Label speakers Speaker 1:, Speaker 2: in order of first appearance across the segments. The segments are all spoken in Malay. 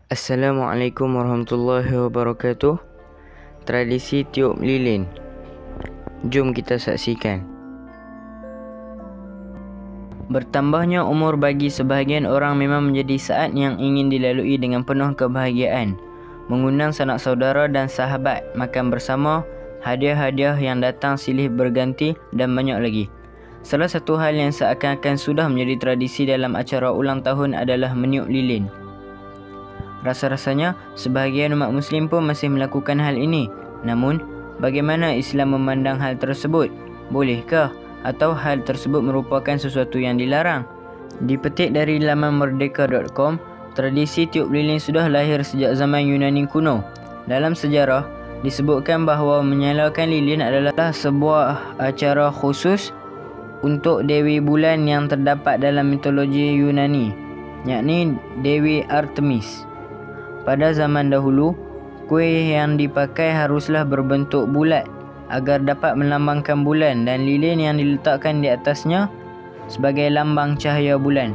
Speaker 1: Assalamualaikum warahmatullahi wabarakatuh. Tradisi tiup lilin. Jom kita saksikan. Bertambahnya umur bagi sebahagian orang memang menjadi saat yang ingin dilalui dengan penuh kebahagiaan. Mengundang sanak saudara dan sahabat, makan bersama, hadiah-hadiah yang datang silih berganti dan banyak lagi. Salah satu hal yang seakan-akan sudah menjadi tradisi dalam acara ulang tahun adalah meniup lilin. Rasa-rasanya sebahagian umat Muslim pun masih melakukan hal ini. Namun, bagaimana Islam memandang hal tersebut? Bolehkah? Atau hal tersebut merupakan sesuatu yang dilarang? Dipetik dari laman merdeka.com, tradisi tiup lilin sudah lahir sejak zaman Yunani kuno. Dalam sejarah, disebutkan bahawa menyalakan lilin adalah sebuah acara khusus untuk Dewi Bulan yang terdapat dalam mitologi Yunani, yakni Dewi Artemis. Pada zaman dahulu, kuih yang dipakai haruslah berbentuk bulat agar dapat melambangkan bulan dan lilin yang diletakkan di atasnya sebagai lambang cahaya bulan.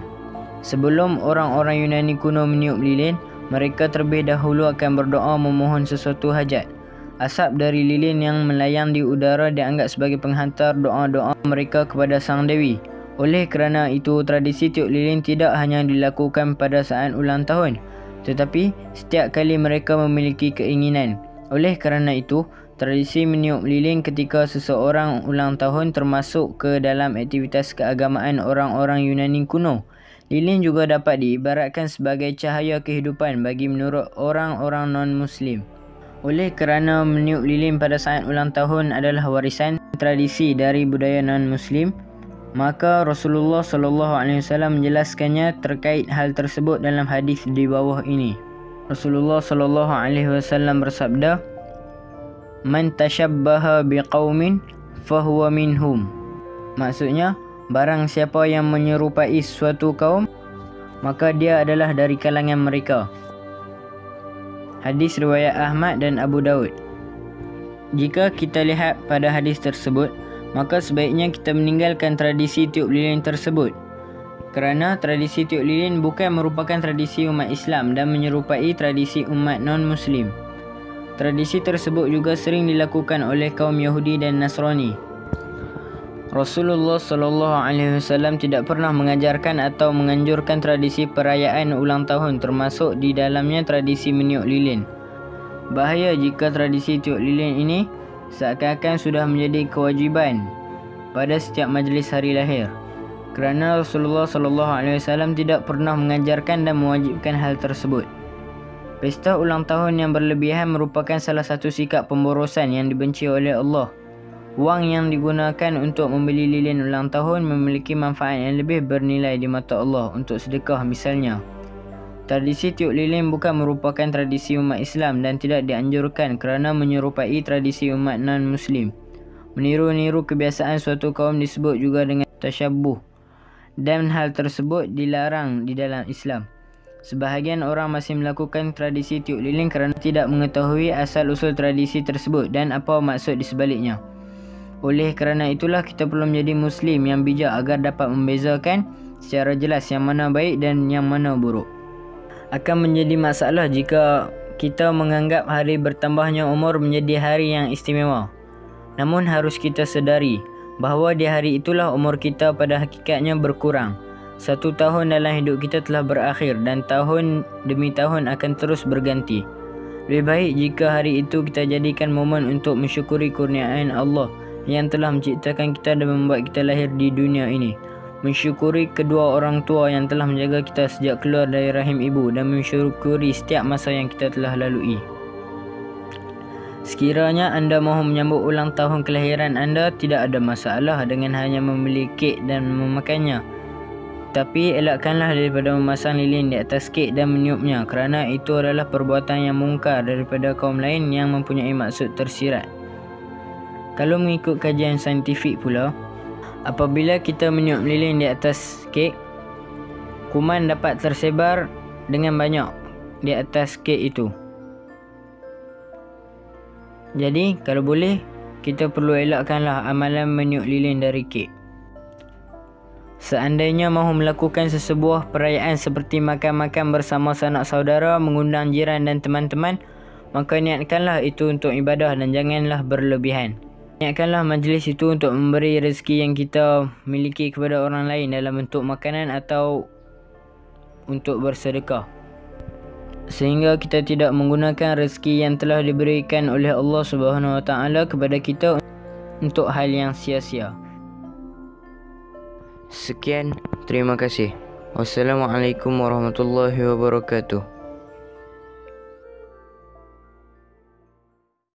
Speaker 1: Sebelum orang-orang Yunani kuno meniup lilin, mereka terlebih dahulu akan berdoa memohon sesuatu hajat. Asap dari lilin yang melayang di udara dianggap sebagai penghantar doa-doa mereka kepada Sang Dewi. Oleh kerana itu, tradisi tiup lilin tidak hanya dilakukan pada saat ulang tahun, tetapi setiap kali mereka memiliki keinginan. Oleh kerana itu, tradisi meniup lilin ketika seseorang ulang tahun termasuk ke dalam aktivitas keagamaan orang-orang Yunani kuno. Lilin juga dapat diibaratkan sebagai cahaya kehidupan bagi menurut orang-orang non-Muslim. Oleh kerana meniup lilin pada saat ulang tahun adalah warisan tradisi dari budaya non-Muslim, maka Rasulullah SAW menjelaskannya terkait hal tersebut dalam hadis di bawah ini. Rasulullah SAW bersabda, "Man tashabbaha biqaumin fahuwa minhum." Maksudnya, barang siapa yang menyerupai suatu kaum, maka dia adalah dari kalangan mereka. Hadis riwayat Ahmad dan Abu Daud. Jika kita lihat pada hadis tersebut, maka sebaiknya kita meninggalkan tradisi tiup lilin tersebut. Kerana tradisi tiup lilin bukan merupakan tradisi umat Islam dan menyerupai tradisi umat non-Muslim. Tradisi tersebut juga sering dilakukan oleh kaum Yahudi dan Nasrani. Rasulullah SAW tidak pernah mengajarkan atau menganjurkan tradisi perayaan ulang tahun, termasuk di dalamnya tradisi meniup lilin. Bahaya jika tradisi tiup lilin ini seakan-akan sudah menjadi kewajiban pada setiap majlis hari lahir, kerana Rasulullah SAW tidak pernah mengajarkan dan mewajibkan hal tersebut. Pesta ulang tahun yang berlebihan merupakan salah satu sikap pemborosan yang dibenci oleh Allah. Wang yang digunakan untuk membeli lilin ulang tahun memiliki manfaat yang lebih bernilai di mata Allah untuk sedekah misalnya. Tradisi tiup lilin bukan merupakan tradisi umat Islam dan tidak dianjurkan kerana menyerupai tradisi umat non-Muslim. Meniru-niru kebiasaan suatu kaum disebut juga dengan tasyabbuh, dan hal tersebut dilarang di dalam Islam. Sebahagian orang masih melakukan tradisi tiup lilin kerana tidak mengetahui asal-usul tradisi tersebut dan apa maksud di sebaliknya. Oleh kerana itulah kita perlu menjadi Muslim yang bijak agar dapat membezakan secara jelas yang mana baik dan yang mana buruk. Akan menjadi masalah jika kita menganggap hari bertambahnya umur menjadi hari yang istimewa. Namun harus kita sedari bahawa di hari itulah umur kita pada hakikatnya berkurang. 1 tahun dalam hidup kita telah berakhir dan tahun demi tahun akan terus berganti. Lebih baik jika hari itu kita jadikan momen untuk mensyukuri kurniaan Allah yang telah menciptakan kita dan membuat kita lahir di dunia ini. Mensyukuri kedua orang tua yang telah menjaga kita sejak keluar dari rahim ibu dan mensyukuri setiap masa yang kita telah lalui. Sekiranya anda mahu menyambut ulang tahun kelahiran anda, tidak ada masalah dengan hanya membeli kek dan memakannya. Tapi elakkanlah daripada memasang lilin di atas kek dan meniupnya, kerana itu adalah perbuatan yang mungkar daripada kaum lain yang mempunyai maksud tersirat. Kalau mengikut kajian saintifik pula, apabila kita meniup lilin di atas kek, kuman dapat tersebar dengan banyak di atas kek itu. Jadi, kalau boleh, kita perlu elakkanlah amalan meniup lilin dari kek. Seandainya mahu melakukan sesebuah perayaan seperti makan-makan bersama sanak saudara, mengundang jiran dan teman-teman, maka niatkanlah itu untuk ibadah dan janganlah berlebihan. Niatkanlah majlis itu untuk memberi rezeki yang kita miliki kepada orang lain dalam bentuk makanan atau untuk bersedekah, sehingga kita tidak menggunakan rezeki yang telah diberikan oleh Allah Subhanahu Wa Taala kepada kita untuk hal yang sia-sia.
Speaker 2: Sekian, terima kasih. Wassalamualaikum warahmatullahi wabarakatuh.